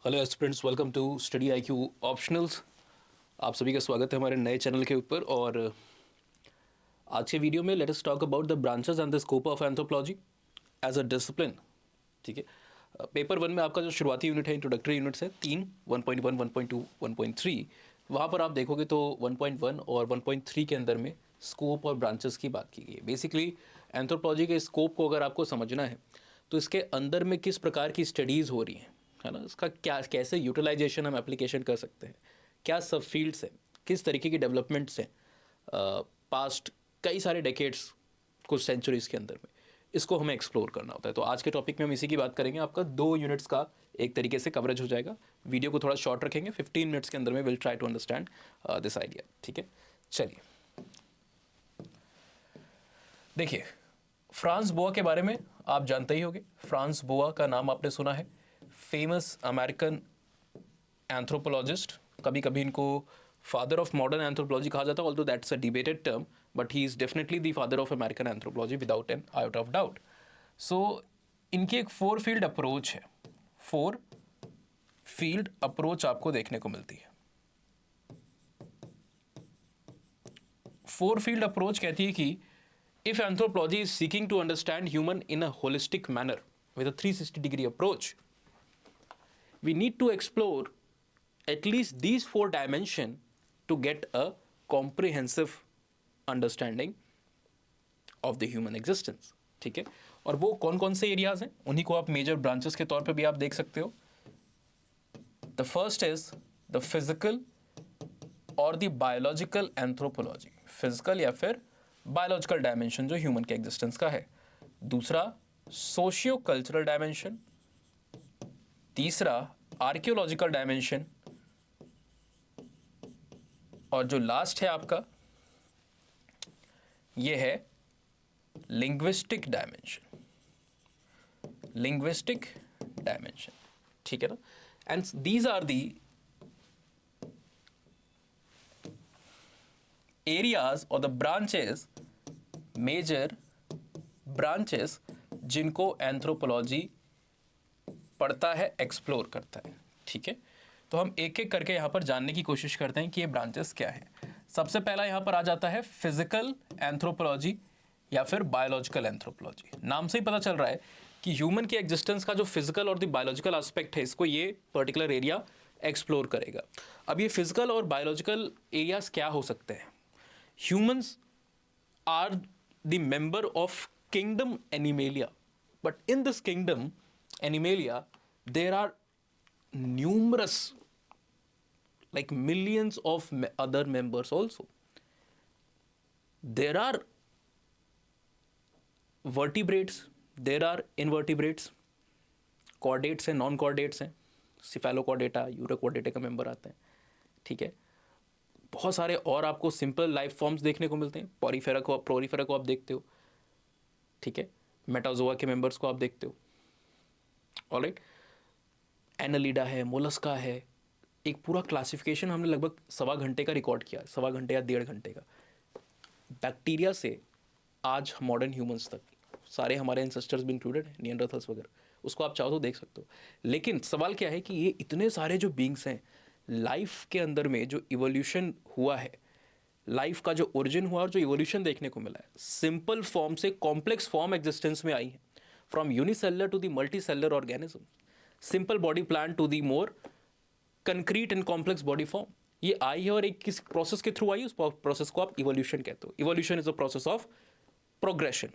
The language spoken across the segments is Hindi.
Hello aspirants, welcome to Study I Q optionals. आप सभी का स्वागत है हमारे नए चैनल के ऊपर। और आज के वीडियो में let us talk about the branches and the scope of anthropology as a discipline. ठीक है, पेपर वन में आपका जो शुरुआती यूनिट है, इंट्रोडक्टरी यूनिट्स है तीन, 1.1, 1.2, 1.3। वहाँ पर आप देखोगे तो 1.1 और 1.3 के अंदर में स्कोप और ब्रांचेस की बात की गई है। बेसिकली एंथ्रोपोलॉजी के स्कोप को अगर आपको समझना है तो इसके अंदर में किस प्रकार की स्टडीज़ हो रही हैं, है ना, इसका क्या कैसे यूटिलाइजेशन हम एप्लीकेशन कर सकते हैं, क्या सब फील्ड्स हैं, किस तरीके की डेवलपमेंट्स हैं पास्ट कई सारे डेकेड्स, कुछ सेंचुरीज़ के अंदर में, इसको हमें एक्सप्लोर करना होता है। तो आज के टॉपिक में हम इसी की बात करेंगे। आपका 2 यूनिट्स का एक तरीके से कवरेज हो जाएगा। वीडियो को थोड़ा शॉर्ट रखेंगे, 15 मिनट्स के अंदर में will try to understand this idea. ठीक है, चलिए देखिए, फ्रांस बोआ के बारे में आप जानते ही होंगे। फ्रांस बोआ का नाम आपने सुना है, फेमस अमेरिकन एंथ्रोपोलॉजिस्ट। कभी कभी इनको फादर ऑफ मॉडर्न एंथ्रोपोलॉजी कहा जाता है, although that's a debated term, but he is definitely the father of American anthropology without an out of doubt. So इनकी एक 4 फील्ड अप्रोच है। 4 फील्ड अप्रोच आपको देखने को मिलती है। 4 फील्ड अप्रोच कहती है कि if anthropology is seeking to understand human in a holistic manner with a 360-degree approach, we need to explore at least these 4 dimensions to get a comprehensive understanding of the human existence। ठीक है, और वो कौन कौन से एरियाज हैं उन्हीं को आप मेजर ब्रांचेस के तौर पे भी आप देख सकते हो। The first is the physical और द बायोलॉजिकल एंथ्रोपोलॉजी, फिजिकल या फिर बायोलॉजिकल डायमेंशन जो ह्यूमन के एग्जिस्टेंस का है। दूसरा सोशियो कल्चरल डायमेंशन। तीसरा आर्कियोलॉजिकल डायमेंशन। और जो लास्ट है आपका ये है लिंग्विस्टिक डायमेंशन। लिंग्विस्टिक डायमेंशन, ठीक है ना। And these are the areas और द ब्रांचेस, मेजर ब्रांचेस जिनको एंथ्रोपोलॉजी पढ़ता है, एक्सप्लोर करता है। ठीक है, तो हम एक एक करके यहाँ पर जानने की कोशिश करते हैं कि ये ब्रांचेस क्या है। सबसे पहला यहाँ पर आ जाता है फिजिकल एंथ्रोपोलॉजी या फिर बायोलॉजिकल एंथ्रोपोलॉजी। नाम से ही पता चल रहा है कि ह्यूमन के एग्जिस्टेंस का जो फिजिकल और द बायोलॉजिकल एस्पेक्ट है, इसको ये पर्टिकुलर एरिया एक्सप्लोर करेगा। अब ये फिजिकल और बायोलॉजिकल एरियाज क्या हो सकते हैं? Humans are the member of kingdom Animalia, but in this kingdom Animalia there are numerous, like millions of other members also. There are vertebrates, there are invertebrates, chordates हैं, नॉन कॉर्डेट्स हैं, सिफेलोकॉर्डेटा, यूरोकॉर्डेटा का मेंबर आते हैं। ठीक है, बहुत सारे और आपको सिंपल लाइफ फॉर्म्स देखने को मिलते हैं। पॉरीफेरा को, प्रोरीफेरा को आप देखते हो। ठीक है, मेटाजोआ के मेंबर्स को आप देखते हो। ऑलराइट, एनालिडा है, मोलस्का है। एक पूरा क्लासिफिकेशन हमने लगभग 1.25 घंटे का रिकॉर्ड किया है, 1.25 घंटे या 1.5 घंटे का। बैक्टीरिया से आज मॉडर्न ह्यूमंस तक सारे हमारे एंसेस्टर्स भी इंक्लूडेड हैं, नियंडरथल्स वगैरह, उसको आप चाहो तो देख सकते हो। लेकिन सवाल क्या है कि ये इतने सारे जो बींग्स हैं, लाइफ के अंदर में जो इवोल्यूशन हुआ है, लाइफ का जो ओरिजिन हुआ और जो इवोल्यूशन देखने को मिला है, सिंपल फॉर्म से कॉम्प्लेक्स फॉर्म एग्जिस्टेंस में आई है। From unicellular to the multi cellular organism, simple body plan to the more concrete and complex body form, ये आई है। और एक किस प्रोसेस के थ्रू आई है, उस प्रोसेस को आप इवोल्यूशन कहते हो। Evolution is a process of progression.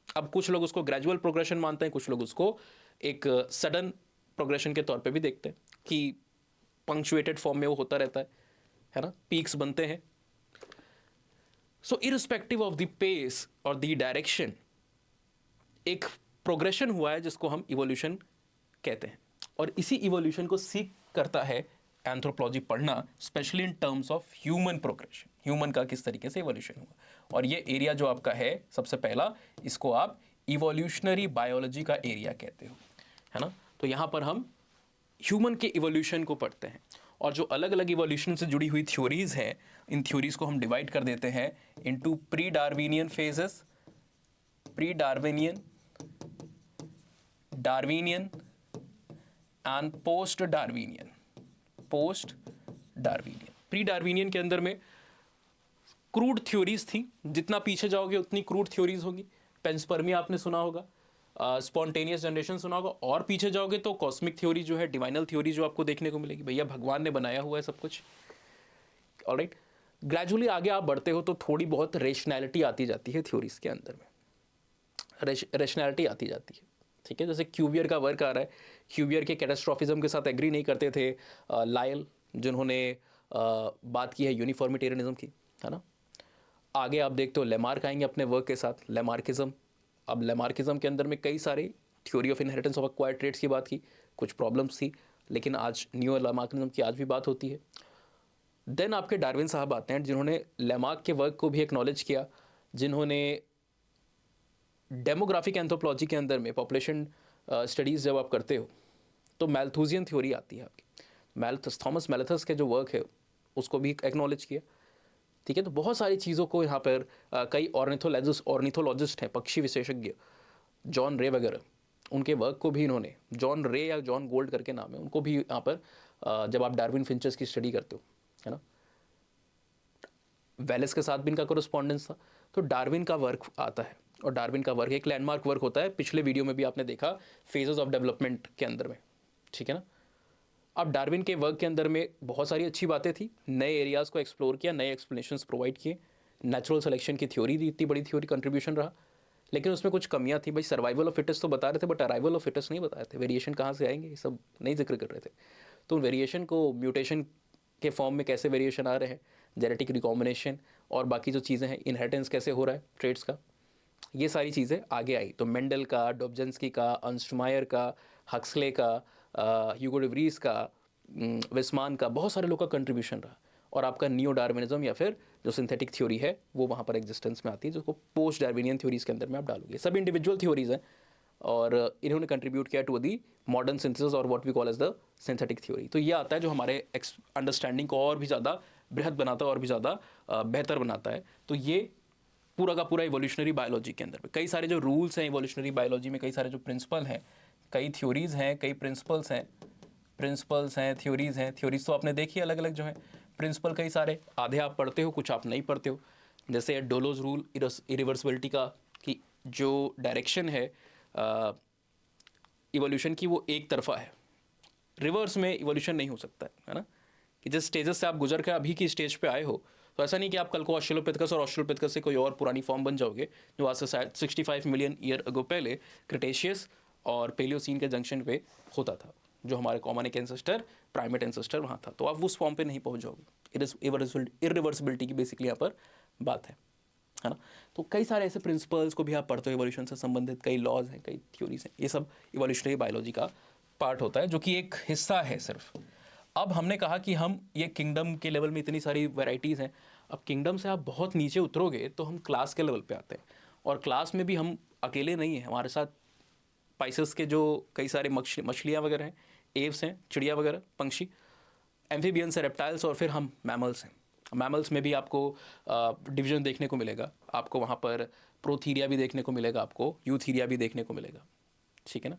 अब कुछ लोग उसको ग्रेजुअल प्रोग्रेशन मानते हैं, कुछ लोग उसको एक सडन प्रोग्रेशन के तौर पे भी देखते हैं कि पंक्चुएटेड फॉर्म में वो होता रहता है ना, पीक्स बनते हैं। सो इररिस्पेक्टिव ऑफ द पेस और द डायरेक्शन, एक प्रोग्रेशन हुआ है जिसको हम इवोल्यूशन कहते हैं। और इसी इवोल्यूशन को सीख करता है एंथ्रोपोलॉजी पढ़ना, specially in terms of human progression, human का किस तरीके से इवोल्यूशन हुआ। और ये एरिया जो आपका है सबसे पहला, इसको आप इवोल्यूशनरी बायोलॉजी का एरिया कहते हो, है ना। तो यहाँ पर हम ह्यूमन के इवोल्यूशन को पढ़ते हैं और जो अलग अलग इवोल्यूशन से जुड़ी हुई थ्योरीज हैं, इन थ्योरीज को हम डिवाइड कर देते हैं into pre Darwinian phases, pre Darwinian, Darwinian and post Darwinian. Post Darwinian, pre Darwinian के अंदर में क्रूड थ्योरीज थी, जितना पीछे जाओगे उतनी क्रूड थ्योरीज होगी। पेंसपर्मिया आपने सुना होगा, स्पॉन्टेनियस जनरेशन सुना होगा, और पीछे जाओगे तो कॉस्मिक थ्योरी जो है, डिवाइनल थ्योरी जो आपको देखने को मिलेगी, भैया भगवान ने बनाया हुआ है सब कुछ। ऑलराइट, ग्रेजुअली आगे आप बढ़ते हो तो थोड़ी बहुत रेशनैलिटी आती जाती है थ्योरीज के अंदर में, रेशनैलिटी आती जाती है। ठीक है, जैसे क्यूवियर का वर्क आ रहा है, क्यूवियर के कैटास्ट्रॉफिज्म के साथ एग्री नहीं करते थे लायल, जिन्होंने बात की है यूनिफॉर्मिटेरियनिज्म की, है ना। आगे आप देखते हो लेमार्क आएंगे अपने वर्क के साथ, लेमार्किज्म। अब लेमार्किज्म के अंदर में कई सारे theory of inheritance of acquired traits की बात की, कुछ प्रॉब्लम्स थी, लेकिन आज न्यू लेमार्किज्म की आज भी बात होती है। देन आपके डार्विन साहब आते हैं, जिन्होंने लेमार्क के वर्क को भी एक्नॉलेज किया, जिन्होंने डेमोग्राफिक एंथ्रोपोलॉजी के अंदर में पॉपुलेशन स्टडीज़ जब आप करते हो तो मैल्थूजियन थ्योरी आती है आपकी, थॉमस मैलेथस के जो वर्क है उसको भी एक्नॉलेज किया। ठीक है, तो बहुत सारी चीज़ों को यहाँ पर कई ऑर्निथोलॉजिस्ट हैं, पक्षी विशेषज्ञ, जॉन रे वगैरह, उनके वर्क को भी इन्होंने, जॉन रे या जॉन गोल्ड करके नाम है, उनको भी यहाँ पर जब आप डार्विन फिंचेस की स्टडी करते हो, है ना, वेलेस के साथ भी इनका कोरिस्पॉन्डेंस था, तो डार्विन का वर्क आता है। और डार्विन का वर्क एक लैंडमार्क वर्क होता है, पिछले वीडियो में भी आपने देखा फेजेस ऑफ डेवलपमेंट के अंदर में। ठीक है ना, अब डार्विन के वर्क के अंदर में बहुत सारी अच्छी बातें थी, नए एरियाज़ को एक्सप्लोर किया, नए एक्सप्लेनेशंस प्रोवाइड किए, नेचुरल सिलेक्शन की थ्योरी दी, इतनी बड़ी थ्योरी कंट्रीब्यूशन रहा, लेकिन उसमें कुछ कमियां थी। भाई सर्वाइवल ऑफ फिटेस्ट तो बता रहे थे, बट अराइवल ऑफ फिटेस्ट नहीं बता रहे थे, वेरिएशन कहाँ से आएंगे ये सब नहीं जिक्र कर रहे थे। तो वेरिएशन को म्यूटेशन के फॉर्म में कैसे वेरिएशन आ रहे हैं, जेनेटिक रिकॉम्बिनेशन और बाकी जो चीज़ें हैं, इनहेरिटेंस कैसे हो रहा है ट्रेड्स का, ये सारी चीज़ें आगे आई। तो मेंडल का, डॉब्जंस्की का, अर्न्स्ट का, हक्सले का, ह्यूगो डे व्रीज का, विस्मान का, बहुत सारे लोग का कंट्रीब्यूशन रहा। और आपका नियो डार्विनिज्म या फिर जो सिंथेटिक थ्योरी है वो वहाँ पर एग्जिस्टेंस में आती है, जिसको पोस्ट डार्विनियन थ्योरीज़ के अंदर में आप डालोगे। सब इंडिविजुअल थ्योरीज़ हैं और इन्होंने कंट्रीब्यूट किया टू दी मॉडर्न सिंथेसिस और what we call as the synthetic theory. तो ये आता है जो हमारे अंडरस्टैंडिंग को और भी ज़्यादा बृहद बनाता है और भी ज़्यादा बेहतर बनाता है। तो ये पूरा का पूरा इवोल्यूशनरी बायोलॉजी के अंदर में कई सारे जो रूल्स हैं, इवोल्यूशनरी बायोलॉजी में कई सारे जो प्रिंसिपल हैं, कई थ्योरीज़ हैं, कई प्रिंसिपल्स हैं, थ्योरीज़ हैं। थ्योरीज़ तो आपने देखी अलग अलग जो हैं, प्रिंसिपल कई सारे, आधे आप पढ़ते हो, कुछ आप नहीं पढ़ते हो। जैसे डोलोज रूल इरिवर्सिबिलिटी का, कि जो डायरेक्शन है इवोल्यूशन की वो एक तरफा है, रिवर्स में इवोल्यूशन नहीं हो सकता है ना, कि जिस स्टेजेस से आप गुजर के अभी की स्टेज पे आए हो, तो ऐसा नहीं कि आप कल को ऑस्ट्रेलोपिथेकस और ऑस्ट्रेलोपिथेकस से कोई और पुरानी फॉर्म बन जाओगे, जो आज से शायद 65 मिलियन ईयर अगो पहले क्रिटेशियस और पेलियोसीन के जंक्शन पे होता था, जो हमारे कॉमन एक एंसेस्टर, प्राइमेट एंसेस्टर वहाँ था, तो आप उस फॉर्म पे नहीं पहुँच जाओगे। इरिवर्सिबिलिटी की बेसिकली यहाँ पर बात है ना। तो कई सारे ऐसे प्रिंसिपल्स को भी आप पढ़ते हो, इवोल्यूशन से संबंधित कई लॉज हैं, कई थ्योरीज हैं, ये सब इवोल्यूशनरी बायोलॉजी का पार्ट होता है, जो कि एक हिस्सा है सिर्फ। अब हमने कहा कि हम ये किंगडम के लेवल में इतनी सारी वैरायटीज़ हैं, अब किंगडम से आप बहुत नीचे उतरोगे तो हम क्लास के लेवल पे आते हैं, और क्लास में भी हम अकेले नहीं हैं, हमारे साथ पाइसेस के जो कई सारे मछलियाँ वगैरह हैं, एव्स हैं, चिड़िया वगैरह, पंक्षी, एम्फीबियंस हैं, रेप्टाइल्स, और फिर हम मैमल्स हैं। मैमल्स में भी आपको डिवीजन देखने को मिलेगा, आपको वहाँ पर प्रोथीरिया भी देखने को मिलेगा, आपको यूथीरिया भी देखने को मिलेगा। ठीक है ना,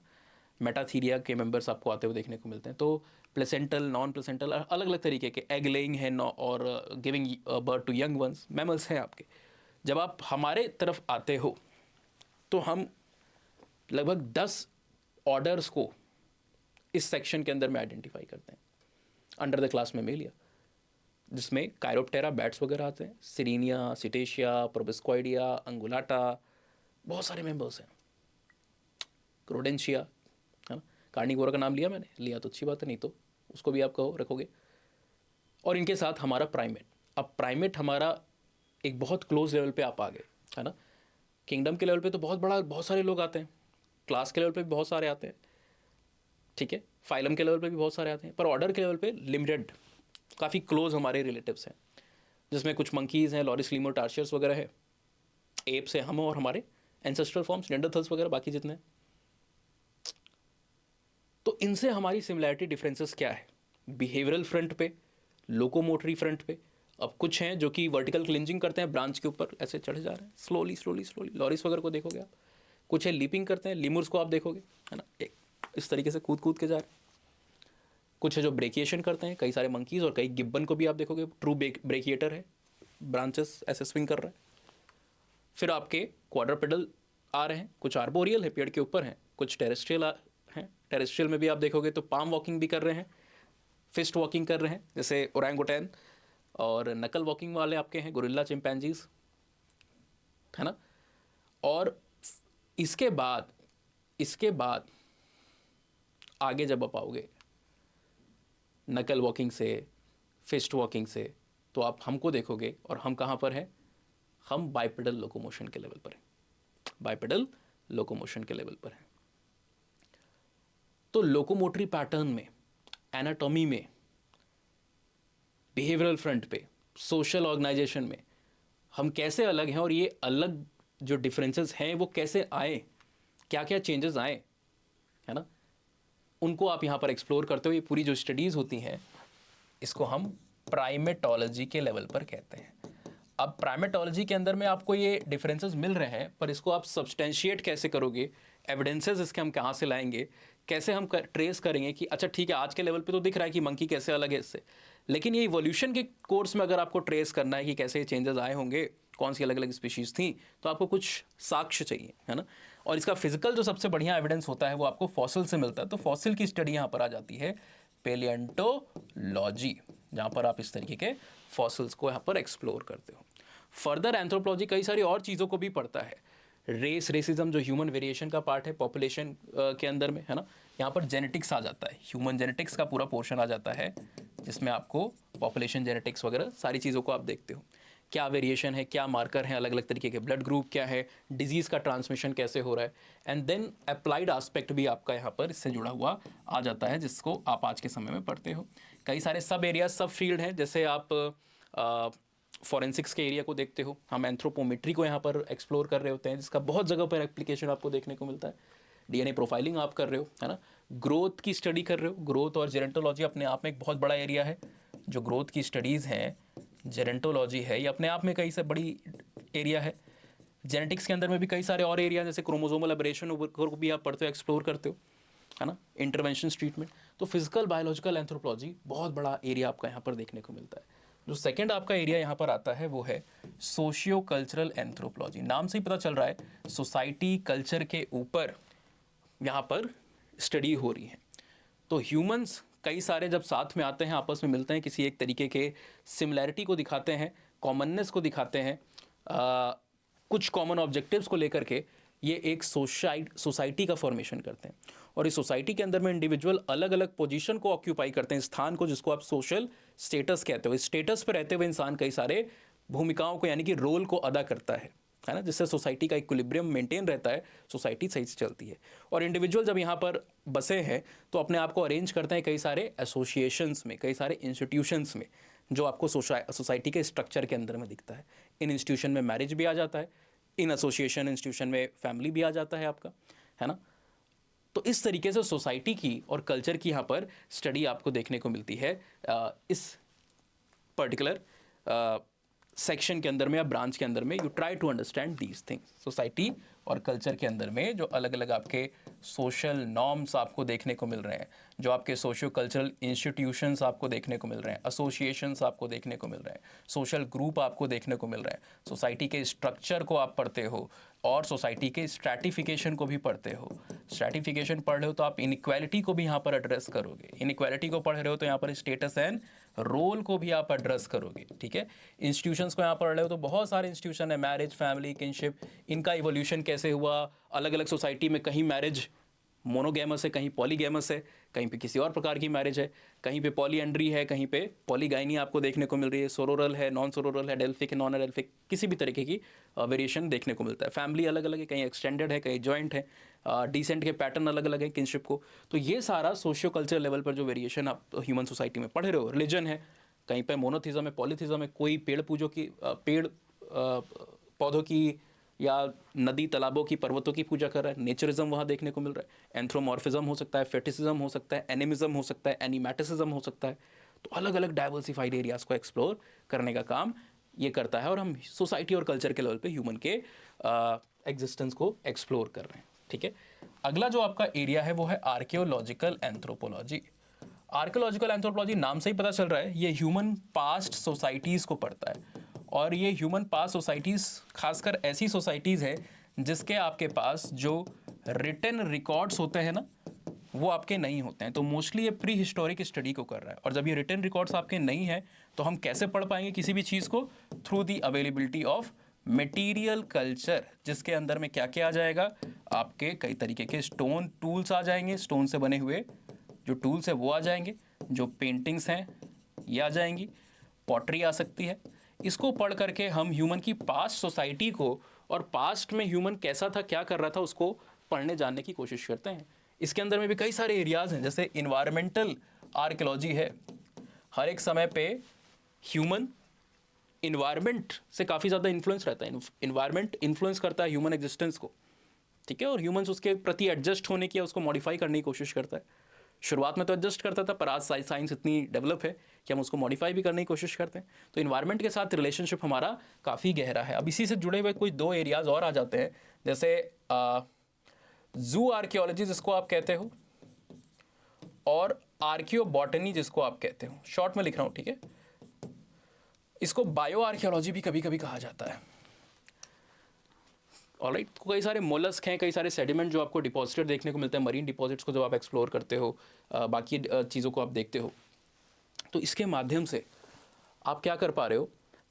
मेटाथीरिया के मेंबर्स आपको आते हुए देखने को मिलते हैं। तो प्लेसेंटल, नॉन प्लेसेंटल, अलग अलग तरीके के, एग लेइंग है और giving birth to young ones, mammals हैं आपके। जब आप हमारे तरफ आते हो तो हम लगभग 10 ऑर्डर्स को इस सेक्शन के अंदर में आइडेंटिफाई करते हैं अंडर द क्लास में मेलिया, जिसमें कायरोप्टेरा बैट्स वगैरह आते हैं, सिरीनिया, सिटेशिया, प्रोबिस्क्वाइडिया, अंगुलाटा, बहुत सारे मेंबर्स हैं, क्रोडेंशिया, है ना। कार्निवोरा का नाम लिया मैंने, लिया तो अच्छी बात है, नहीं तो उसको भी आप कहो रखोगे। और इनके साथ हमारा प्राइमेट। अब प्राइमेट हमारा एक बहुत क्लोज लेवल पे आप आ गए, है ना। किंगडम के लेवल पे तो बहुत सारे लोग आते हैं, क्लास के लेवल पे भी बहुत सारे आते हैं, ठीक है, फाइलम के लेवल पे भी बहुत सारे आते हैं, पर ऑर्डर के लेवल पे लिमिटेड, काफ़ी क्लोज हमारे रिलेटिव्स हैं, जिसमें कुछ मंकीज़ हैं, लॉरिस लीमोर टार्शियर्स वगैरह है, एप्स हैं, हम और हमारे एंसेस्ट्रल फॉर्म्स, नेंडरथल्स वगैरह, बाकी जितने हैं। तो इनसे हमारी सिमिलैरिटी डिफरेंसेस क्या है? बिहेवियरल फ्रंट पे, लोकोमोटरी फ्रंट पे। अब कुछ हैं जो कि वर्टिकल क्लिंजिंग करते हैं, ब्रांच के ऊपर ऐसे चढ़े जा रहे हैं स्लोली स्लोली स्लोली, लॉरिस वगैरह को देखोगे आप। कुछ है लीपिंग करते हैं, लीमर्स को आप देखोगे, है ना, एक इस तरीके से कूद कूद के जा रहे हैं। कुछ है जो ब्रेकिएशन करते हैं, कई सारे मंकीज़, और कई गिब्बन को भी आप देखोगे ट्रू ब्रेकिएटर है, ब्रांचेस ऐसे स्विंग कर रहा है। फिर आपके क्वाड्रपेडल आ रहे हैं, कुछ आर्बोरियल है, पेड़ के ऊपर हैं, कुछ टेरेस्ट्रियल हैं। टेरेस्ट्रियल में भी आप देखोगे तो पाम वॉकिंग भी कर रहे हैं, फिस्ट वॉकिंग कर रहे हैं, जैसे ओरंगुटैन, और नकल वॉकिंग वाले आपके हैं गोरिल्ला, चिंपैंजीज, है ना। और इसके बाद आगे जब आप आओगे नकल वॉकिंग से, फिस्ट वॉकिंग से, तो आप हमको देखोगे, और हम कहाँ पर हैं, हम बाइपेडल लोकोमोशन के लेवल पर हैं, बाइपेडल लोकोमोशन के लेवल पर हैं। तो लोकोमोटरी पैटर्न में, एनाटॉमी में, बिहेवियरल फ्रंट पे, सोशल ऑर्गेनाइजेशन में हम कैसे अलग हैं, और ये अलग जो डिफरेंसेस हैं वो कैसे आए, क्या क्या चेंजेस आए, है ना, उनको आप यहाँ पर एक्सप्लोर करते हो। ये पूरी जो स्टडीज़ होती हैं इसको हम प्राइमेटोलॉजी के लेवल पर कहते हैं। अब प्राइमेटोलॉजी के अंदर में आपको ये डिफरेंसेस मिल रहे हैं, पर इसको आप सब्सटेंशिएट कैसे करोगे, एविडेंसेस इसके हम कहाँ से लाएंगे, कैसे हम ट्रेस करेंगे कि अच्छा ठीक है आज के लेवल पे तो दिख रहा है कि मंकी कैसे अलग है इससे, लेकिन ये इवोल्यूशन के कोर्स में अगर आपको ट्रेस करना है कि कैसे चेंजेस आए होंगे, कौन सी अलग अलग स्पीशीज़ थी, तो आपको कुछ साक्ष्य चाहिए, है ना। और इसका फिजिकल जो सबसे बढ़िया एविडेंस होता है वो आपको फॉसिल से मिलता है। तो फॉसिल की स्टडी यहाँ पर आ जाती है पेलियंटोलॉजी, जहाँ पर आप इस तरीके के फॉसिल्स को यहाँ पर एक्सप्लोर करते हो। फर्दर एंथ्रोपोलॉजी कई सारी और चीज़ों को भी पढ़ता है, रेसिज्म जो ह्यूमन वेरिएशन का पार्ट है पॉपुलेशन के अंदर में, है ना। यहाँ पर जेनेटिक्स आ जाता है, ह्यूमन जेनेटिक्स का पूरा पोर्शन आ जाता है, जिसमें आपको पॉपुलेशन जेनेटिक्स वगैरह सारी चीज़ों को आप देखते हो, क्या वेरिएशन है, क्या मार्कर हैं, अलग अलग तरीके के ब्लड ग्रुप क्या है, डिजीज़ का ट्रांसमिशन कैसे हो रहा है, एंड देन अप्लाइड आस्पेक्ट भी आपका यहाँ पर इससे जुड़ा हुआ आ जाता है, जिसको आप आज के समय में पढ़ते हो। कई सारे सब एरिया, सब फील्ड हैं, जैसे आप फॉरेंसिक्स के एरिया को देखते हो, हम एंथ्रोपोमेट्री को यहाँ पर एक्सप्लोर कर रहे होते हैं, जिसका बहुत जगह पर एप्लीकेशन आपको देखने को मिलता है। डीएनए प्रोफाइलिंग आप कर रहे हो, है ना, ग्रोथ की स्टडी कर रहे हो, ग्रोथ और जेरेंटोलॉजी अपने आप में एक बहुत बड़ा एरिया है। जो ग्रोथ की स्टडीज़ हैं, जेरेंटोलॉजी है, ये अपने आप में कई से बड़ी एरिया है। जेनेटिक्स के अंदर में भी कई सारे और एरिया, जैसे क्रोमोसोमल एब्रेशन को भी आप पढ़ते हो, एक्सप्लोर करते हो, है ना, इंटरवेंशन ट्रीटमेंट। तो फिजिकल बायोलॉजिकल एंथ्रोपोलॉजी बहुत बड़ा एरिया आपका यहाँ पर देखने को मिलता है। जो सेकंड आपका एरिया यहाँ पर आता है वो है सोशियो कल्चरल एंथ्रोपोलॉजी। नाम से ही पता चल रहा है सोसाइटी कल्चर के ऊपर यहाँ पर स्टडी हो रही है। तो ह्यूमंस कई सारे जब साथ में आते हैं, आपस में मिलते हैं, किसी एक तरीके के सिमिलैरिटी को दिखाते हैं, कॉमननेस को दिखाते हैं, कुछ कॉमन ऑब्जेक्टिव्स को लेकर के ये एक सोसाइटी का फॉर्मेशन करते हैं। और इस सोसाइटी के अंदर में इंडिविजुअल अलग अलग पोजीशन को ऑक्यूपाई करते हैं, स्थान को, जिसको आप सोशल स्टेटस कहते हो। इस स्टेटस पर रहते हुए इंसान कई सारे भूमिकाओं को, यानी कि रोल को अदा करता है ना, जिससे सोसाइटी का इक्विलिब्रियम मेंटेन रहता है, सोसाइटी सही से चलती है। और इंडिविजुअल जब यहाँ पर बसे हैं तो अपने आप को अरेंज करते हैं कई सारे एसोसिएशंस में, कई सारे इंस्टीट्यूशंस में, जो आपको सोसाइटी के स्ट्रक्चर के अंदर में दिखता है। इन इंस्टीट्यूशन में मैरिज भी आ जाता है, इन एसोसिएशन इंस्टीट्यूशन में फैमिली भी आ जाता है आपका, है ना। तो इस तरीके से सोसाइटी की और कल्चर की यहाँ पर स्टडी आपको देखने को मिलती है इस पर्टिकुलर सेक्शन के अंदर में या ब्रांच के अंदर में। You try to understand these things. Society और कल्चर के अंदर में जो अलग अलग आपके सोशल नॉर्म्स आपको देखने को मिल रहे हैं, जो आपके सोशियो कल्चरल इंस्टीट्यूशंस आपको देखने को मिल रहे हैं, एसोसिएशंस आपको देखने को मिल रहे हैं, सोशल ग्रुप आपको देखने को मिल रहे हैं, सोसाइटी के स्ट्रक्चर को आप पढ़ते हो और सोसाइटी के स्ट्रैटिफिकेशन को भी पढ़ते हो। स्ट्रैटिफिकेशन पढ़ रहे हो तो आप इनइक्वालिटी को भी यहाँ पर एड्रेस करोगे, इनइक्वालिटी को पढ़ रहे हो तो यहाँ पर स्टेटस एंड रोल को भी आप एड्रेस करोगे, ठीक है। इंस्टीट्यूशंस को यहाँ पढ़ रहे हो तो बहुत सारे इंस्टीट्यूशन है, मैरिज, फैमिली, किनशिप, इनका इवोल्यूशन कैसे हुआ अलग अलग सोसाइटी में। कहीं मैरिज मोनोगैमस है, कहीं पॉलीगैमस है, कहीं पे किसी और प्रकार की मैरिज है, कहीं पे पॉलीएंड्री है, कहीं पे पॉलीगाइनी आपको देखने को मिल रही है, सोरोरल है, नॉन सोरोरल है, डेल्फिक है, नॉन एडेल्फिक, किसी भी तरीके की वेरिएशन देखने को मिलता है। फैमिली अलग अलग है, कहीं एक्सटेंडेड है, कहीं जॉइंट है, डिसेंट के पैटर्न अलग अलग है किनशिप को। तो ये सारा सोशियो कल्चर लेवल पर जो वेरिएशन आप ह्यूमन सोसाइटी में पढ़ रहे हो। रिलीजन है, कहीं पे मोनोथिज्म है, पॉलीथिज्म है, कोई पेड़ पूजों की पेड़ पौधों की या नदी तालाबों की, पर्वतों की पूजा कर रहा है, नेचरिज्म वहाँ देखने को मिल रहा है। एंथ्रोमॉर्फिज्म हो सकता है, फेटिसिज्म हो सकता है, एनिमिज्म हो सकता है, एनिमैटिसिज्म हो सकता है। तो अलग अलग डाइवर्सिफाइड एरियाज़ को एक्सप्लोर करने का काम ये करता है, और हम सोसाइटी और कल्चर के लेवल पे ह्यूमन के एग्जिस्टेंस को एक्सप्लोर कर रहे हैं, ठीक है। अगला जो आपका एरिया है वो है आर्कियोलॉजिकल एंथ्रोपोलॉजी। आर्कियोलॉजिकल एंथ्रोपोलॉजी नाम से ही पता चल रहा है ये ह्यूमन पास्ट सोसाइटीज़ को पढ़ता है। और ये ह्यूमन पास्ट सोसाइटीज़ खासकर ऐसी सोसाइटीज़ है जिसके आपके पास जो रिटन रिकॉर्ड्स होते हैं ना, वो आपके नहीं होते हैं। तो मोस्टली ये प्री हिस्टोरिक स्टडी को कर रहा है। और जब ये रिटन रिकॉर्ड्स आपके नहीं हैं तो हम कैसे पढ़ पाएंगे किसी भी चीज़ को? Through the availability of material culture, जिसके अंदर में क्या क्या आ जाएगा? आपके कई तरीके के स्टोन टूल्स आ जाएंगे, स्टोन से बने हुए जो टूल्स है वो आ जाएंगे, जो पेंटिंग्स हैं ये आ जाएंगी, पॉटरी आ सकती है। इसको पढ़ करके हम ह्यूमन की पास्ट सोसाइटी को और पास्ट में ह्यूमन कैसा था, क्या कर रहा था, उसको पढ़ने जानने की कोशिश करते हैं। इसके अंदर में भी कई सारे एरियाज़ हैं, जैसे इन्वायरमेंटल आर्कियोलॉजी है। हर एक समय पे ह्यूमन इन्वायरमेंट से काफ़ी ज़्यादा इन्फ्लुएंस रहता है। इन्वायरमेंट इन्फ्लुएंस करता है ह्यूमन एग्जिस्टेंस को, ठीक है। और ह्यूमंस उसके प्रति एडजस्ट होने की, उसको मॉडिफाई करने की कोशिश करता है। शुरुआत में तो एडजस्ट करता था, पर आज साइंस इतनी डेवलप है कि हम उसको मॉडिफाई भी करने की कोशिश करते हैं। तो इन्वायरमेंट के साथ रिलेशनशिप हमारा काफ़ी गहरा है। अब इसी से जुड़े हुए कोई दो एरियाज़ और आ जाते हैं, जैसे जू आर्कियोलॉजी जिसको आप कहते हो, और आर्कियोबॉटनी जिसको आप कहते हो। शॉर्ट में लिख रहा हूँ, ठीक है। इसको बायो आर्कियोलॉजी भी कभी कभी कहा जाता है। ऑलराइट, तो कई सारे मोलस्क हैं, कई सारे सेडिमेंट जो आपको डिपॉजिटेड देखने को मिलते हैं, मरीन डिपॉजिट्स को जब आप एक्सप्लोर करते हो, बाकी चीज़ों को आप देखते हो, तो इसके माध्यम से आप क्या कर पा रहे हो?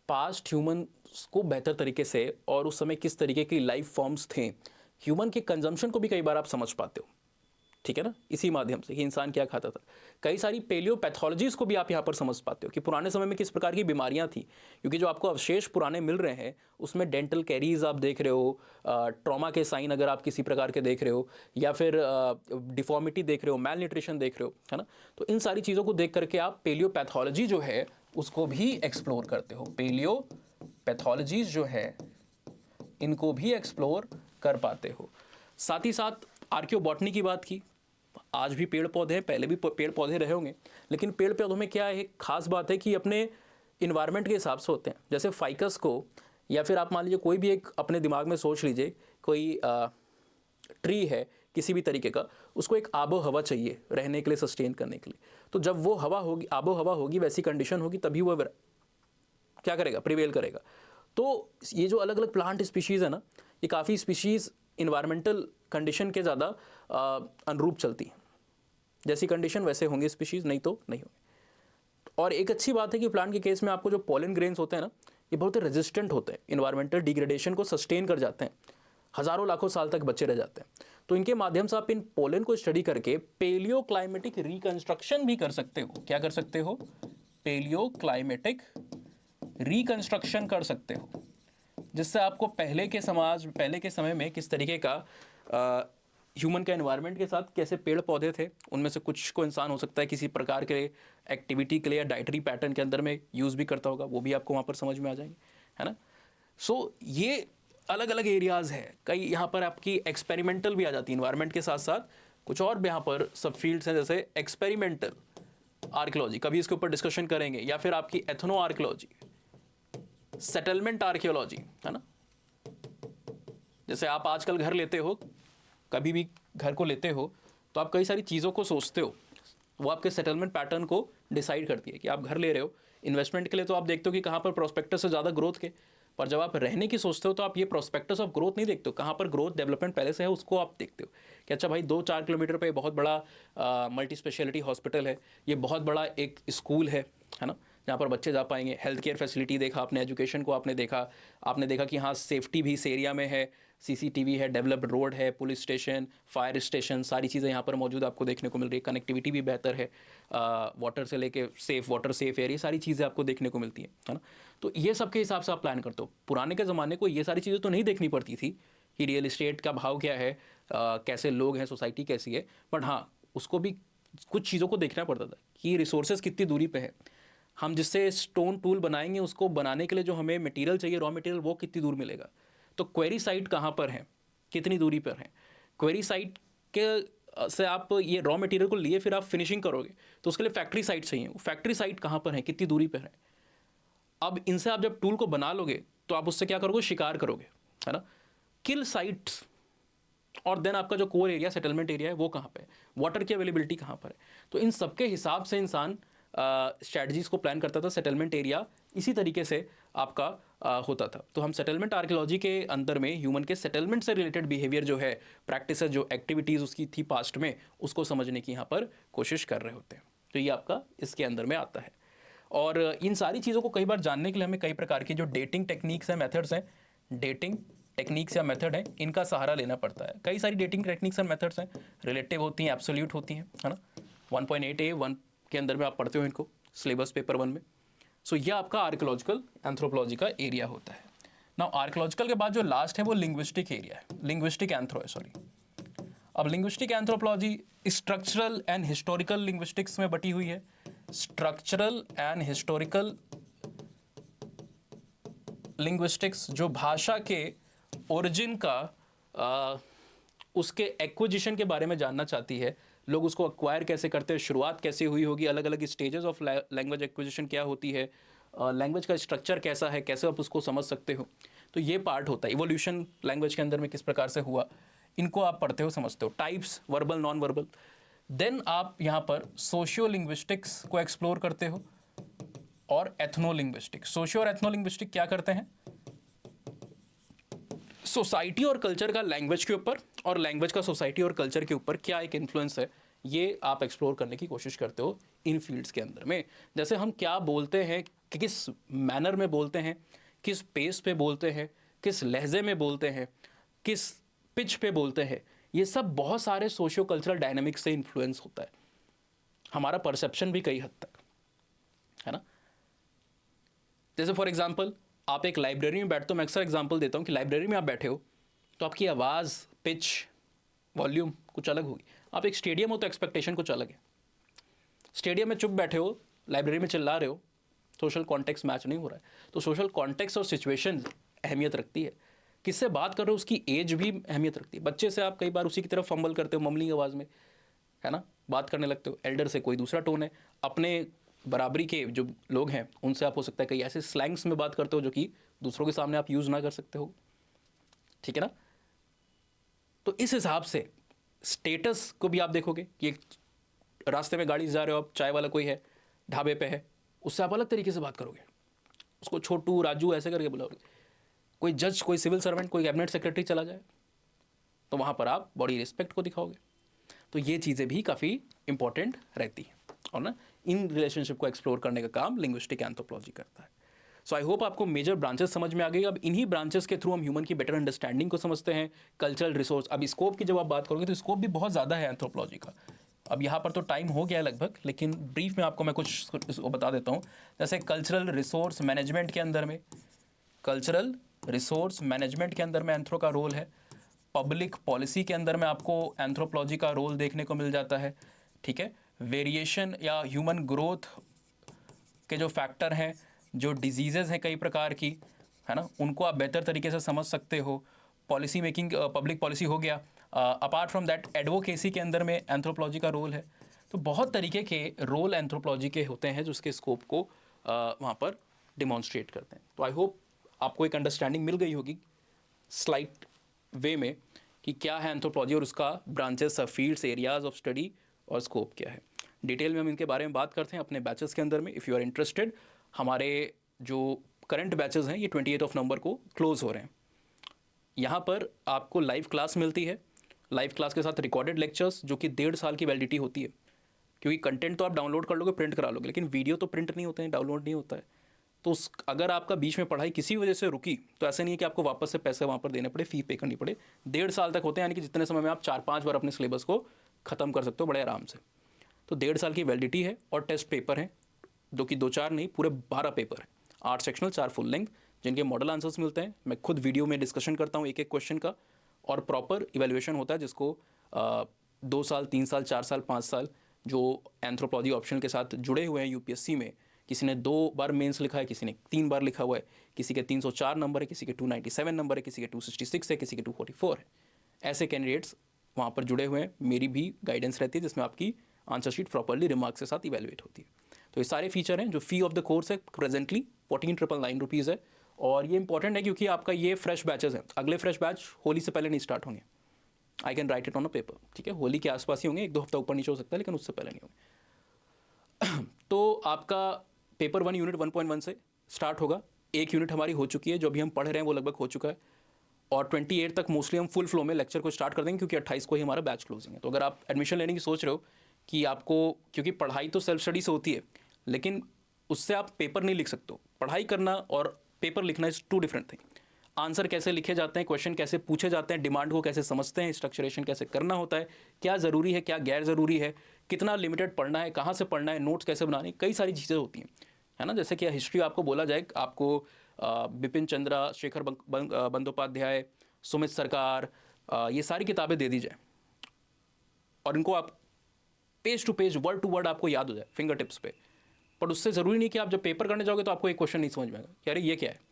पास्ट ह्यूमंस को बेहतर तरीके से, और उस समय किस तरीके की लाइफ फॉर्म्स थे, ह्यूमन के कंजम्पशन को भी कई बार आप समझ पाते हो, ठीक है ना, इसी माध्यम से कि इंसान क्या खाता था। कई सारी पेलियोपैथोलॉजीज़ को भी आप यहाँ पर समझ पाते हो कि पुराने समय में किस प्रकार की बीमारियाँ थी, क्योंकि जो आपको अवशेष पुराने मिल रहे हैं उसमें डेंटल कैरीज आप देख रहे हो, ट्रॉमा के साइन अगर आप किसी प्रकार के देख रहे हो, या फिर डिफॉर्मिटी देख रहे हो, मैल न्यूट्रिशन देख रहे हो, है ना। तो इन सारी चीज़ों को देख करके आप पेलियोपैथोलॉजी जो है उसको भी एक्सप्लोर करते हो। पेलियोपैथोलॉजीज जो है इनको भी एक्सप्लोर कर पाते हो। साथ ही साथ आर्कियोबॉटनी की बात की, आज भी पेड़ पौधे हैं, पहले भी पेड़ पौधे रहे होंगे, लेकिन पेड़ पौधों में क्या है, एक खास बात है कि अपने इन्वायरमेंट के हिसाब से होते हैं। जैसे फाइकस को, या फिर आप मान लीजिए कोई भी एक अपने दिमाग में सोच लीजिए, कोई ट्री है किसी भी तरीके का, उसको एक आबो हवा चाहिए रहने के लिए, सस्टेन करने के लिए। तो जब वो हवा होगी, आबो हवा होगी, वैसी कंडीशन होगी, तभी वो क्या करेगा, प्रिवेल करेगा। तो ये जो अलग अलग प्लांट स्पीशीज़ है ना, ये काफ़ी स्पीशीज़ इन्वायरमेंटल कंडीशन के ज़्यादा अनुरूप चलती हैं। जैसी कंडीशन वैसे होंगे स्पीशीज़, नहीं तो नहीं होंगे। और एक अच्छी बात है कि प्लांट के केस में आपको जो पोलन ग्रेन्स होते हैं ना, ये बहुत रेजिस्टेंट होते हैं, इन्वायरमेंटल डिग्रेडेशन को सस्टेन कर जाते हैं, हज़ारों लाखों साल तक बचे रह जाते हैं। तो इनके माध्यम से आप इन पोलन को स्टडी करके पेलियो क्लाइमेटिक रिकंस्ट्रक्शन भी कर सकते हो। क्या कर सकते हो? पेलियो क्लाइमेटिक रिकंस्ट्रक्शन कर सकते हो, जिससे आपको पहले के समय में किस तरीके का ह्यूमन का एनवायरनमेंट के साथ कैसे पेड़ पौधे थे, उनमें से कुछ को इंसान हो सकता है किसी प्रकार के एक्टिविटी के लिए या डाइटरी पैटर्न के अंदर में यूज़ भी करता होगा, वो भी आपको वहाँ पर समझ में आ जाएंगे, है ना। सो ये अलग अलग एरियाज़ है। कई यहाँ पर आपकी एक्सपेरिमेंटल भी आ जाती है इन्वायरमेंट के साथ साथ। कुछ और भी यहाँ पर सब फील्ड्स हैं, जैसे एक्सपेरिमेंटल आर्कियोलॉजी, कभी इसके ऊपर डिस्कशन करेंगे, या फिर आपकी एथनो आर्कियोलॉजी, सेटलमेंट आर्कियोलॉजी, है ना। जैसे आप आजकल घर लेते हो, कभी भी घर को लेते हो तो आप कई सारी चीज़ों को सोचते हो, वो आपके सेटलमेंट पैटर्न को डिसाइड करती है कि आप घर ले रहे हो इन्वेस्टमेंट के लिए, तो आप देखते हो कि कहाँ पर प्रोस्पेक्टस से ज़्यादा ग्रोथ के, पर जब आप रहने की सोचते हो तो आप ये प्रोस्पेक्टस ऑफ ग्रोथ नहीं देखते हो, कहाँ पर ग्रोथ डेवलपमेंट पहले से है उसको आप देखते हो कि अच्छा भाई 2-4 किलोमीटर पे बहुत बड़ा मल्टी स्पेशलिटी हॉस्पिटल है, ये बहुत बड़ा एक स्कूल है ना, जहाँ पर बच्चे जा पाएंगे। हेल्थ केयर फैसिलिटी देखा आपने, एजुकेशन को आपने देखा कि हाँ सेफ्टी भी इस एरिया में है, सीसीटीवी है, डेवलप्ड रोड है, पुलिस स्टेशन, फायर स्टेशन, सारी चीज़ें यहाँ पर मौजूद आपको देखने को मिल रही है। कनेक्टिविटी भी बेहतर है, वाटर से लेके वाटर सेफ एरिया, सारी चीज़ें आपको देखने को मिलती है ना। तो ये सब के हिसाब से आप प्लान करते हो। पुराने के ज़माने को ये सारी चीज़ें तो नहीं देखनी पड़ती थी कि रियल इस्टेट का भाव क्या है, कैसे लोग हैं, सोसाइटी कैसी है, बट हाँ उसको भी कुछ चीज़ों को देखना पड़ता था कि रिसोर्सेज कितनी दूरी पे है, हम जिससे स्टोन टूल बनाएंगे उसको बनाने के लिए जो हमें मटेरियल चाहिए, रॉ मटेरियल, वो कितनी दूर मिलेगा, तो क्वेरी साइट कहाँ पर है, कितनी दूरी पर है, क्वेरी साइट के से आप ये रॉ मटेरियल को लिए फिर आप फिनिशिंग करोगे तो उसके लिए फैक्ट्री साइट चाहिए, वो फैक्ट्री साइट कहाँ पर है, कितनी दूरी पर है। अब इनसे आप जब टूल को बना लोगे तो आप उससे क्या करोगे, शिकार करोगे, है ना। किल साइट्स और देन आपका जो कोर एरिया सेटलमेंट एरिया है वो कहाँ पे है, वाटर की अवेलेबिलिटी कहाँ पर है। तो इन सब के हिसाब से इंसान स्ट्रैटेजीज को प्लान करता था। सेटलमेंट एरिया इसी तरीके से आपका होता था। तो हम सेटलमेंट आर्कियोलॉजी के अंदर में ह्यूमन के सेटलमेंट से रिलेटेड बिहेवियर जो है, प्रैक्टिस जो एक्टिविटीज़ उसकी थी पास्ट में, उसको समझने की यहाँ पर कोशिश कर रहे होते हैं। तो ये आपका इसके अंदर में आता है। और इन सारी चीज़ों को कई बार जानने के लिए हमें कई प्रकार की जो डेटिंग टेक्निक्स हैं, मेथड्स हैं, डेटिंग टेक्निक्स या मेथड है, इनका सहारा लेना पड़ता है। कई सारी डेटिंग टेक्निक्स एंड मेथड्स हैं, रिलेटिव होती हैं, एब्सोल्यूट होती हैं, है ना। 1.8A1 के अंदर में आप पढ़ते हो इनको, सिलेबस पेपर 1 में। सो ये आपका आर्कियोलॉजिकल एंथ्रोपोलॉजी का एरिया होता है। नाउ आर्कियोलॉजिकल के बाद जो लास्ट है वो लिंग्विस्टिक एरिया है, लिंग्विस्टिक एंथ्रो है, सॉरी। अब linguistic anthropology structural and historical linguistics में बटी हुई है। स्ट्रक्चरल एंड हिस्टोरिकल लिंग्विस्टिक्स जो भाषा के ओरिजिन का उसके एक्विजिशन के बारे में जानना चाहती है, लोग उसको अक्वायर कैसे करते हैं, शुरुआत कैसे हुई होगी, अलग अलग स्टेजेस ऑफ लैंग्वेज एक्विजिशन क्या होती है, लैंग्वेज का स्ट्रक्चर कैसा है, कैसे आप उसको समझ सकते हो। तो ये पार्ट होता है। इवोल्यूशन लैंग्वेज के अंदर में किस प्रकार से हुआ, इनको आप पढ़ते हो, समझते हो। Types, verbal, non verbal. Then आप यहाँ पर सोशियो लिंग्विस्टिक्स को एक्सप्लोर करते हो और एथनो लिंग्विस्टिक। सोशियो और एथनो लिंग्विस्टिक क्या करते हैं, सोसाइटी और कल्चर का लैंग्वेज के ऊपर और लैंग्वेज का सोसाइटी और कल्चर के ऊपर क्या एक इन्फ्लुएंस है, ये आप एक्सप्लोर करने की कोशिश करते हो इन फील्ड्स के अंदर में। जैसे हम क्या बोलते हैं, कि किस मैनर में बोलते हैं, किस पेस पे बोलते हैं, किस लहजे में बोलते हैं, किस पिच पे बोलते हैं, ये सब बहुत सारे सोशियो कल्चरल डायनामिक्स से इन्फ्लुएंस होता है। हमारा परसेप्शन भी कई हद तक, है ना। जैसे फॉर एग्जाम्पल आप एक लाइब्रेरी में बैठते हो, मैं अक्सर एग्जांपल देता हूँ कि लाइब्रेरी में आप बैठे हो तो आपकी आवाज़, पिच, वॉल्यूम कुछ अलग होगी। आप एक स्टेडियम हो तो एक्सपेक्टेशन कुछ अलग है। स्टेडियम में चुप बैठे हो, लाइब्रेरी में चिल्ला रहे हो, सोशल कॉन्टेक्स्ट मैच नहीं हो रहा है। तो सोशल कॉन्टेक्स्ट और सिचुएशन अहमियत रखती है। किससे बात कर रहे हो उसकी एज भी अहमियत रखती है। बच्चे से आप कई बार उसी की तरफ फंबल करते हो, ममलिंग आवाज़ में, है ना, बात करने लगते हो। एल्डर से कोई दूसरा टोन है। अपने बराबरी के जो लोग हैं उनसे आप हो सकता है कई ऐसे स्लैंग्स में बात करते हो जो कि दूसरों के सामने आप यूज़ ना कर सकते हो, ठीक है ना। तो इस हिसाब से स्टेटस को भी आप देखोगे कि एक रास्ते में गाड़ी से जा रहे हो आप, चाय वाला कोई है, ढाबे पे है, उससे आप अलग तरीके से बात करोगे, उसको छोटू, राजू ऐसे करके बुलाओगे। कोई जज, कोई सिविल सर्वेंट, कोई कैबिनेट सेक्रेटरी चला जाए तो वहाँ पर आप बड़ी रिस्पेक्ट को दिखाओगे। तो ये चीज़ें भी काफ़ी इंपॉर्टेंट रहती हैं, और ना इन रिलेशनशिप को एक्सप्लोर करने का काम लिंग्विस्टिक एंथ्रोपोलॉजी करता है। सो आई होप आपको मेजर ब्रांचेस समझ में आ गई। अब इन्हीं ब्रांचेस के थ्रू हम ह्यूमन की बेटर अंडरस्टैंडिंग को समझते हैं, कल्चरल रिसोर्स। अब स्कोप की जब आप बात करोगे तो स्कोप भी बहुत ज़्यादा है एंथ्रोपोलॉजी का। अब यहाँ पर तो टाइम हो गया है लगभग, लेकिन ब्रीफ में आपको मैं कुछ बता देता हूँ। जैसे कल्चरल रिसोर्स मैनेजमेंट के अंदर में, कल्चरल रिसोर्स मैनेजमेंट के अंदर में एंथ्रो का रोल है। पब्लिक पॉलिसी के अंदर में आपको एंथ्रोपोलॉजी का रोल देखने को मिल जाता है, ठीक है। वेरिएशन या ह्यूमन ग्रोथ के जो फैक्टर हैं, जो डिजीज़ेज़ हैं कई प्रकार की, है ना, उनको आप बेहतर तरीके से समझ सकते हो। पॉलिसी मेकिंग, पब्लिक पॉलिसी हो गया। अपार्ट फ्रॉम दैट एडवोकेसी के अंदर में एंथ्रोपोलॉजी का रोल है। तो बहुत तरीके के रोल एंथ्रोपोलॉजी के होते हैं जो उसके स्कोप को वहाँ पर डिमॉन्स्ट्रेट करते हैं। तो आई होप आपको एक अंडरस्टैंडिंग मिल गई होगी स्लाइट वे में कि क्या है एंथ्रोपोलॉजी और उसका branches, fields, areas of study और स्कोप क्या है। डिटेल में हम इनके बारे में बात करते हैं अपने बैचेस के अंदर में। इफ़ यू आर इंटरेस्टेड, हमारे जो करंट बैचेस हैं ये 28 नवंबर को क्लोज़ हो रहे हैं। यहाँ पर आपको लाइव क्लास मिलती है, लाइव क्लास के साथ रिकॉर्डेड लेक्चर्स जो कि 1.5 साल की वैलिडिटी होती है। क्योंकि कंटेंट तो आप डाउनलोड कर लोगे, प्रिंट करा लोगे, लेकिन वीडियो तो प्रिंट नहीं होते हैं, डाउनलोड नहीं होता है। तो अगर आपका बीच में पढ़ाई किसी वजह से रुकी तो ऐसा नहीं है कि आपको वापस से पैसे वहाँ पर देने पड़े, फ़ी पे करनी पड़े। 1.5 साल तक होते हैं, यानी कि जितने समय में आप 4-5 बार अपने सिलेबस को ख़त्म कर सकते हो बड़े आराम से। तो 1.5 साल की वैलिडिटी है और टेस्ट पेपर हैं, जो कि 2-4 नहीं, पूरे 12 पेपर हैं, 8 सेक्शनल, 4 फुल लेंथ, जिनके मॉडल आंसर्स मिलते हैं। मैं खुद वीडियो में डिस्कशन करता हूँ एक एक क्वेश्चन का, और प्रॉपर इवैल्यूएशन होता है जिसको 2 साल, 3 साल, 4 साल, 5 साल जो एंथ्रोपोलॉजी ऑप्शनल के साथ जुड़े हुए हैं यूपीएससी में, किसी ने 2 बार मेंस लिखा है, किसी ने 3 बार लिखा हुआ है, किसी के 304 नंबर है, किसी के 297 नंबर है, किसी के 266 है, किसी के 244 है। ऐसे कैंडिडेट्स वहाँ पर जुड़े हुए हैं। मेरी भी गाइडेंस रहती है जिसमें आपकी आंसर शीट प्रॉपरली रिमार्क्स के साथ इवैल्यूएट होती है। तो ये सारे फीचर हैं। जो फ़ी ऑफ द कोर्स है प्रेजेंटली 14,999 रुपीज़ है, और ये इंपॉर्टेंट है क्योंकि आपका ये फ्रेश बैचेस हैं। अगले फ्रेश बैच होली से पहले नहीं स्टार्ट होंगे, I can write it on a paper, ठीक है। होली के आसपास ही होंगे, 1-2 हफ्ता ऊपर नीचे हो सकता है, लेकिन उससे पहले नहीं होंगे। तो आपका पेपर 1 यूनिट 1.1 से स्टार्ट होगा। एक यूनिट हमारी हो चुकी है, जो अभी हम पढ़ रहे हैं वो लगभग हो चुका है, और 28 तक मोस्टली हम फुल फ्लो में लेक्चर को स्टार्ट कर देंगे, क्योंकि 28 को ही हमारा बैच क्लोजिंग है। तो अगर आप एडमिशन लेने की सोच रहे हो कि आपको, क्योंकि पढ़ाई तो सेल्फ स्टडी से होती है, लेकिन उससे आप पेपर नहीं लिख सकते हो। पढ़ाई करना और पेपर लिखना इज़ 2 डिफरेंट थिंग। आंसर कैसे लिखे जाते हैं, क्वेश्चन कैसे पूछे जाते हैं, डिमांड को कैसे समझते हैं, स्ट्रक्चरेशन कैसे करना होता है, क्या ज़रूरी है क्या गैर ज़रूरी है, कितना लिमिटेड पढ़ना है, कहाँ से पढ़ना है, नोट्स कैसे बनाने, कई सारी चीज़ें होती हैं, है ना। जैसे कि हिस्ट्री आपको बोला जाए, आपको बिपिन चंद्रा, शेखर बंदोपाध्याय, सुमित सरकार, ये सारी किताबें दे दी जाए और इनको आप page to page, word to word आपको याद हो जाए फिंगर टिप्स पे, पर उससे ज़रूरी नहीं कि आप जब पेपर करने जाओगे तो आपको एक क्वेश्चन नहीं समझ में आएगा कि अरे ये क्या है।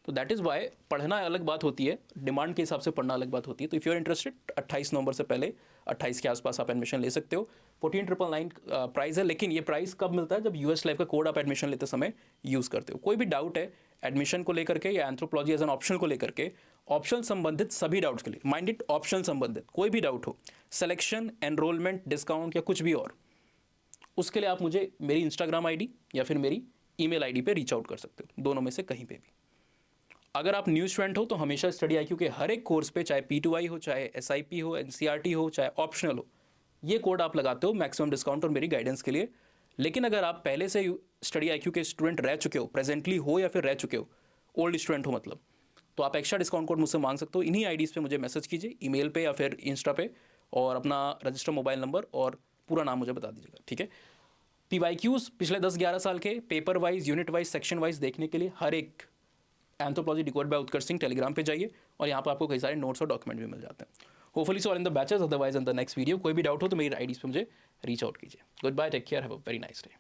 तो दैट इज़ वाई पढ़ना अलग बात होती है, डिमांड के हिसाब से पढ़ना अलग बात होती है। तो इफ़ यू आर इंटरेस्टेड, 28 नवंबर से पहले, 28 के आसपास आप एडमिशन ले सकते हो। 14,999 प्राइस है, लेकिन ये प्राइस कब मिलता है, जब यूएस लाइफ का कोड आप एडमिशन लेते समय यूज़ करते हो। कोई भी डाउट है एडमिशन को लेकर के या एंथ्रोपोलॉजी एज एन ऑप्शन को लेकर के, ऑप्शन संबंधित सभी डाउट्स के लिए, माइंड इट, ऑप्शन संबंधित कोई भी डाउट हो, सिलेक्शन, एनरोलमेंट, डिस्काउंट या कुछ भी और, उसके लिए आप मुझे मेरी इंस्टाग्राम आईडी या फिर मेरी ईमेल आईडी पे रीच आउट कर सकते हो, दोनों में से कहीं पे भी। अगर आप न्यू स्टूडेंट हो तो हमेशा स्टडी IQ के हर एक कोर्स पे, चाहे P2I हो, चाहे SIP हो, NCERT हो, चाहे ऑप्शनल हो, ये कोड आप लगाते हो मैक्सिमम डिस्काउंट और मेरी गाइडेंस के लिए। लेकिन अगर आप पहले से स्टडी IQ के स्टूडेंट रह चुके हो, प्रेजेंटली हो या फिर रह चुके हो, ओल्ड स्टूडेंट हो मतलब, तो आप एक्स्ट्रा डिस्काउंट कोड मुझसे मांग सकते हो। इन्हीं आईडीज़ पे मुझे मैसेज कीजिए, ईमेल पे या फिर इंस्टा पे, और अपना रजिस्टर मोबाइल नंबर और पूरा नाम मुझे बता दीजिएगा, ठीक है। PYQs पिछले 10-11 साल के paper wise, unit wise, section wise देखने के लिए हर एक एंथ्रोपोलॉजी डिकोड बाय उत्कर्ष सिंह टेलीग्राम पे जाइए, और यहाँ पर आपको कई सारे नोट्स और डॉक्यूमेंट भी मिल जाते हैं। Hopefully so all in the batches, otherwise in the next video. कोई भी डाउट हो तो मेरी आईडीज़ पे मुझे रीच आउट कीजिए। Goodbye, take care, have a very nice day.